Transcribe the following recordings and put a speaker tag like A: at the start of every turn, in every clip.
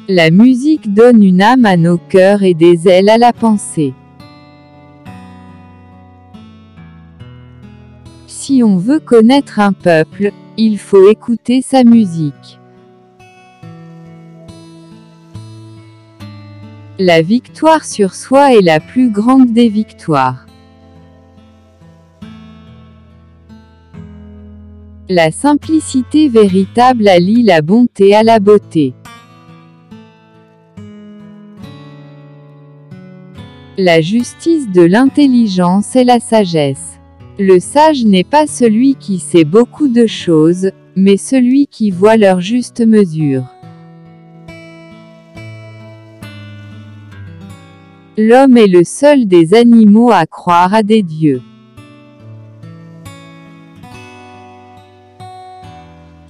A: La musique donne une âme à nos cœurs et des ailes à la pensée. Si on veut connaître un peuple, il faut écouter sa musique. La victoire sur soi est la plus grande des victoires. La simplicité véritable allie la bonté à la beauté. La justice de l'intelligence est la sagesse. Le sage n'est pas celui qui sait beaucoup de choses, mais celui qui voit leur juste mesure. L'homme est le seul des animaux à croire à des dieux.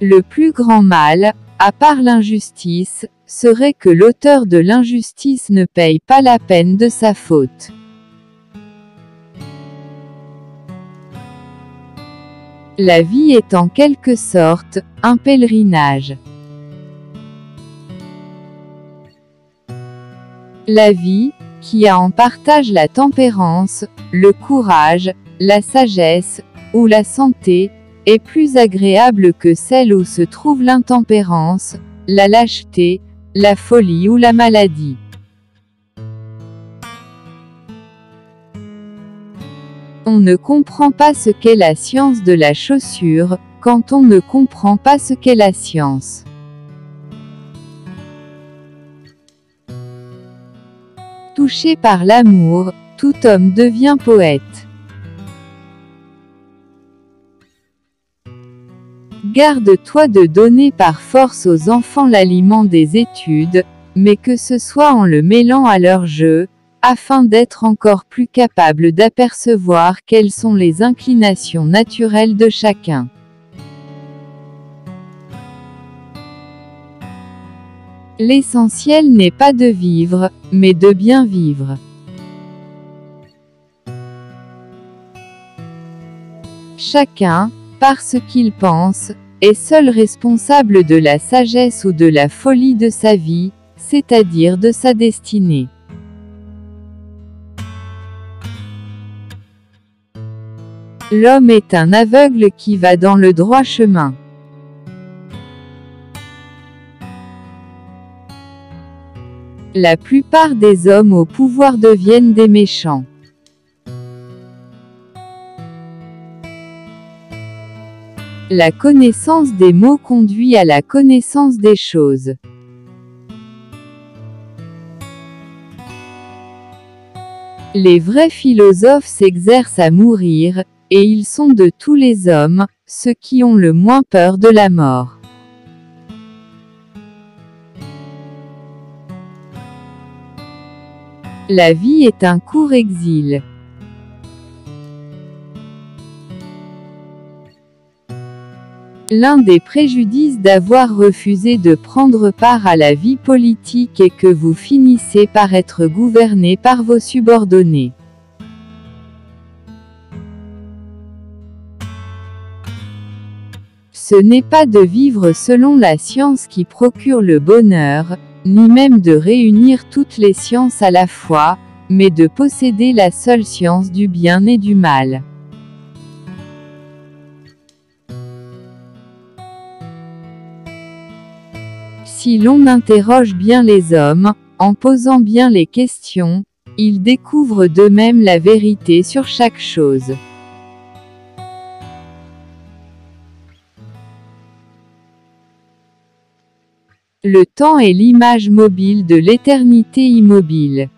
A: Le plus grand mal, à part l'injustice, serait que l'auteur de l'injustice ne paye pas la peine de sa faute. La vie est en quelque sorte un pèlerinage. La vie, qui a en partage la tempérance, le courage, la sagesse, ou la santé, est plus agréable que celle où se trouve l'intempérance, la lâcheté, la folie ou la maladie. On ne comprend pas ce qu'est la science de la chaussure, quand on ne comprend pas ce qu'est la science. Touché par l'amour, tout homme devient poète. Garde-toi de donner par force aux enfants l'aliment des études, mais que ce soit en le mêlant à leur jeu, afin d'être encore plus capable d'apercevoir quelles sont les inclinations naturelles de chacun. L'essentiel n'est pas de vivre, mais de bien vivre. Chacun, par ce qu'il pense, est seul responsable de la sagesse ou de la folie de sa vie, c'est-à-dire de sa destinée. L'homme est un aveugle qui va dans le droit chemin. La plupart des hommes au pouvoir deviennent des méchants. La connaissance des mots conduit à la connaissance des choses. Les vrais philosophes s'exercent à mourir, et ils sont de tous les hommes, ceux qui ont le moins peur de la mort. La vie est un court exil. L'un des préjudices d'avoir refusé de prendre part à la vie politique est que vous finissez par être gouverné par vos subordonnés. Ce n'est pas de vivre selon la science qui procure le bonheur, ni même de réunir toutes les sciences à la fois, mais de posséder la seule science du bien et du mal. Si l'on interroge bien les hommes, en posant bien les questions, ils découvrent d'eux-mêmes la vérité sur chaque chose. Le temps est l'image mobile de l'éternité immobile.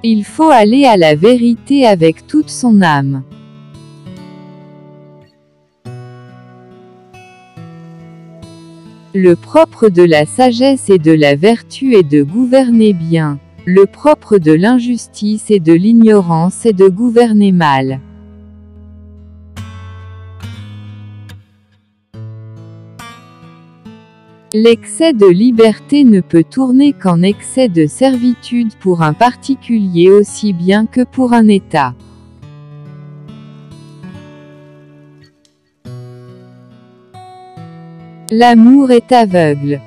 A: Il faut aller à la vérité avec toute son âme. Le propre de la sagesse et de la vertu est de gouverner bien. Le propre de l'injustice et de l'ignorance est de gouverner mal. L'excès de liberté ne peut tourner qu'en excès de servitude pour un particulier aussi bien que pour un État. L'amour est aveugle.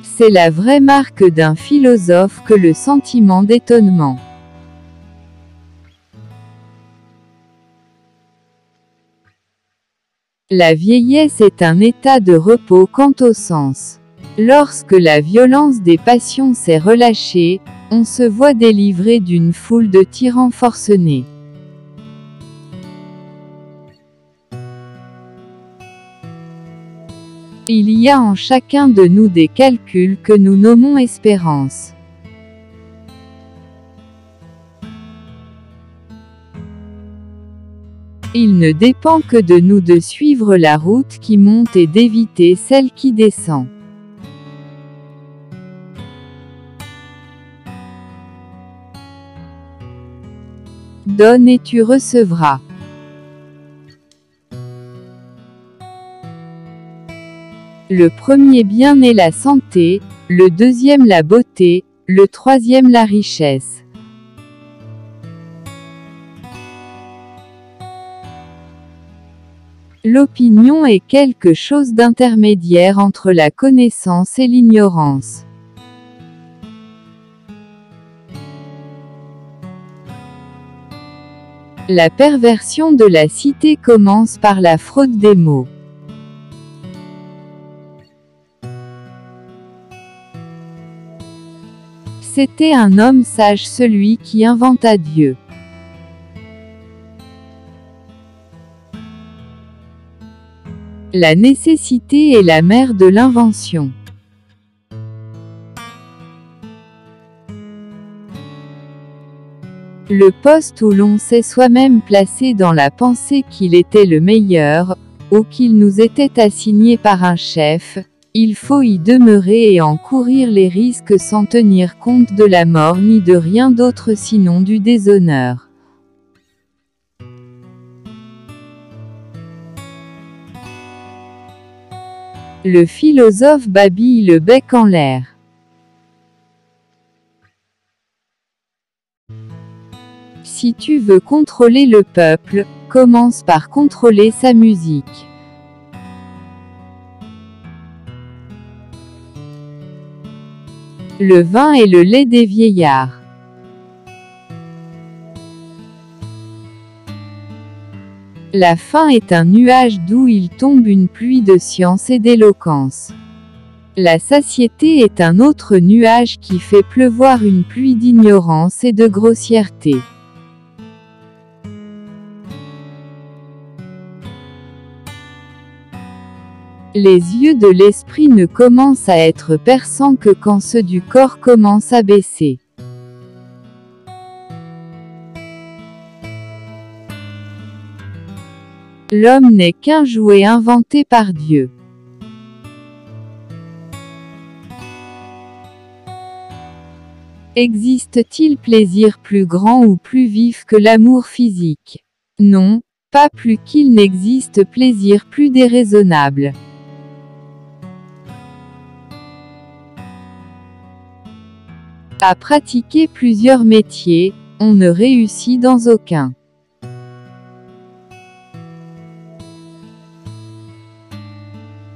A: C'est la vraie marque d'un philosophe que le sentiment d'étonnement. La vieillesse est un état de repos quant au sens. Lorsque la violence des passions s'est relâchée, on se voit délivré d'une foule de tyrans forcenés. Il y a en chacun de nous des calculs que nous nommons espérance. Il ne dépend que de nous de suivre la route qui monte et d'éviter celle qui descend. Donne et tu recevras. Le premier bien est la santé, le deuxième la beauté, le troisième la richesse. L'opinion est quelque chose d'intermédiaire entre la connaissance et l'ignorance. La perversion de la cité commence par la fraude des mots. C'était un homme sage celui qui inventa Dieu. La nécessité est la mère de l'invention. Le poste où l'on s'est soi-même placé dans la pensée qu'il était le meilleur, ou qu'il nous était assigné par un chef, il faut y demeurer et en courir les risques sans tenir compte de la mort ni de rien d'autre sinon du déshonneur. Le philosophe babille le bec en l'air. Si tu veux contrôler le peuple, commence par contrôler sa musique. Le vin est le lait des vieillards. La faim est un nuage d'où il tombe une pluie de science et d'éloquence. La satiété est un autre nuage qui fait pleuvoir une pluie d'ignorance et de grossièreté. Les yeux de l'esprit ne commencent à être perçants que quand ceux du corps commencent à baisser. L'homme n'est qu'un jouet inventé par Dieu. Existe-t-il plaisir plus grand ou plus vif que l'amour physique? Non, pas plus qu'il n'existe plaisir plus déraisonnable. À pratiquer plusieurs métiers, on ne réussit dans aucun.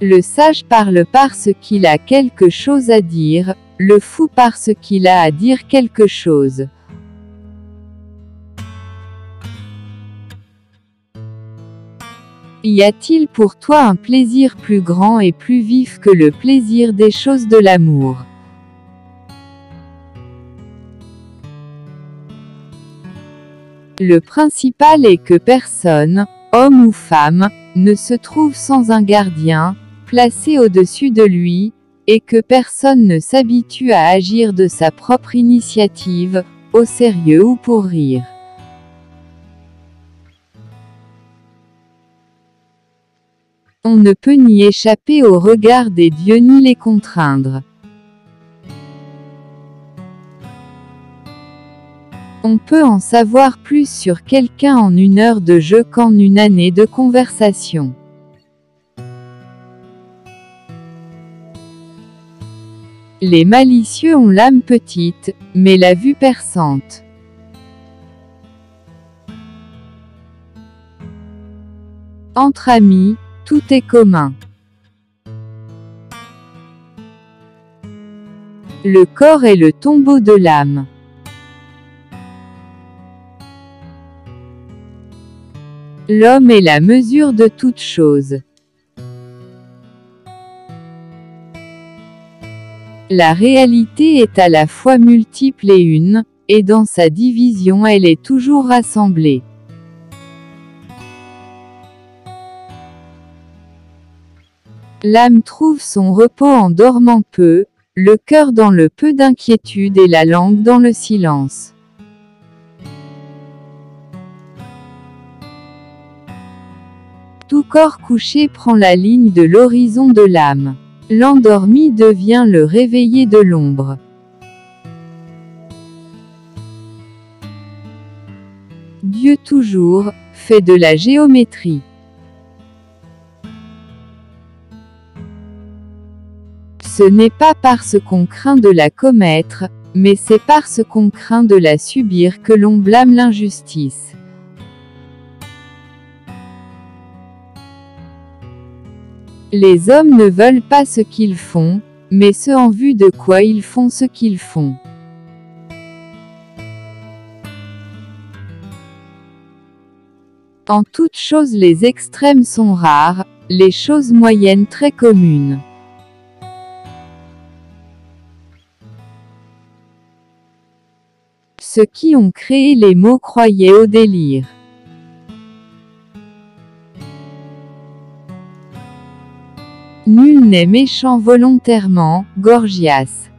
A: Le sage parle parce qu'il a quelque chose à dire, le fou parce qu'il a à dire quelque chose. Y a-t-il pour toi un plaisir plus grand et plus vif que le plaisir des choses de l'amour? Le principal est que personne, homme ou femme, ne se trouve sans un gardien, placé au-dessus de lui, et que personne ne s'habitue à agir de sa propre initiative, au sérieux ou pour rire. On ne peut ni échapper au regard des dieux ni les contraindre. On peut en savoir plus sur quelqu'un en une heure de jeu qu'en une année de conversation. Les malicieux ont l'âme petite, mais la vue perçante. Entre amis, tout est commun. Le corps est le tombeau de l'âme. L'homme est la mesure de toute chose. La réalité est à la fois multiple et une, et dans sa division elle est toujours rassemblée. L'âme trouve son repos en dormant peu, le cœur dans le peu d'inquiétude et la langue dans le silence. Tout corps couché prend la ligne de l'horizon de l'âme. L'endormi devient le réveillé de l'ombre. Dieu toujours, fait de la géométrie. Ce n'est pas parce qu'on craint de la commettre, mais c'est parce qu'on craint de la subir que l'on blâme l'injustice. Les hommes ne veulent pas ce qu'ils font, mais ce en vue de quoi ils font ce qu'ils font. En toute chose les extrêmes sont rares, les choses moyennes très communes. Ceux qui ont créé les mots croyaient au délire. Nul n'est méchant volontairement, Gorgias.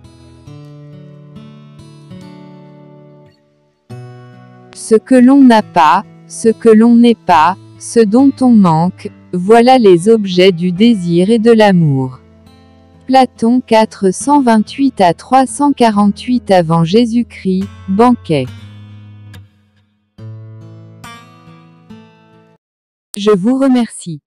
A: Ce que l'on n'a pas, ce que l'on n'est pas, ce dont on manque, voilà les objets du désir et de l'amour. Platon 428 à 348 avant Jésus-Christ, Banquet. Je vous remercie.